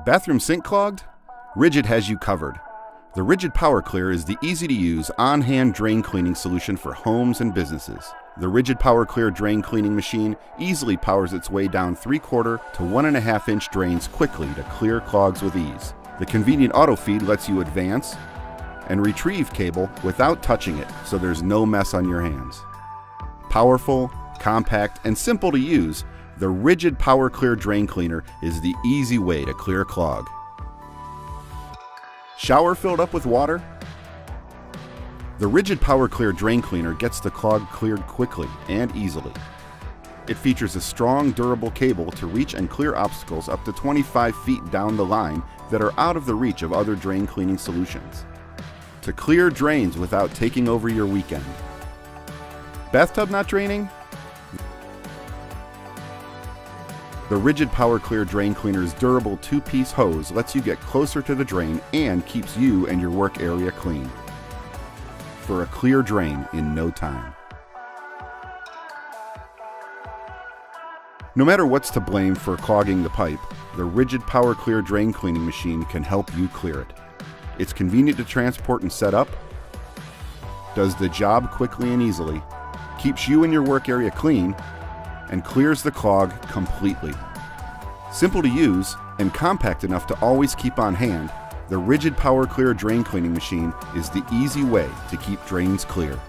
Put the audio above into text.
Bathroom sink clogged? Ridgid has you covered. The Ridgid PowerClear is the easy-to-use, on-hand drain cleaning solution for homes and businesses. The Ridgid PowerClear drain cleaning machine easily powers its way down 3/4 to 1.5 inch drains quickly to clear clogs with ease. The convenient Autofeed lets you advance and retrieve cable without touching it, so there's no mess on your hands. Powerful, compact, and simple to use, the Ridgid PowerClear drain cleaner is the easy way to clear a clog. Shower filled up with water? The Ridgid PowerClear drain cleaner gets the clog cleared quickly and easily. It features a strong, durable cable to reach and clear obstacles up to 25 feet down the line that are out of the reach of other drain cleaning solutions. To clear drains without taking over your weekend. Bathtub not draining? The Ridgid PowerClear drain cleaner's durable 2-piece hose lets you get closer to the drain and keeps you and your work area clean. For a clear drain in no time. No matter what's to blame for clogging the pipe, the Ridgid PowerClear drain cleaning machine can help you clear it. It's convenient to transport and set up, does the job quickly and easily, keeps you and your work area clean, and clears the clog completely. Simple to use and compact enough to always keep on hand, the Ridgid PowerClear drain cleaning machine is the easy way to keep drains clear.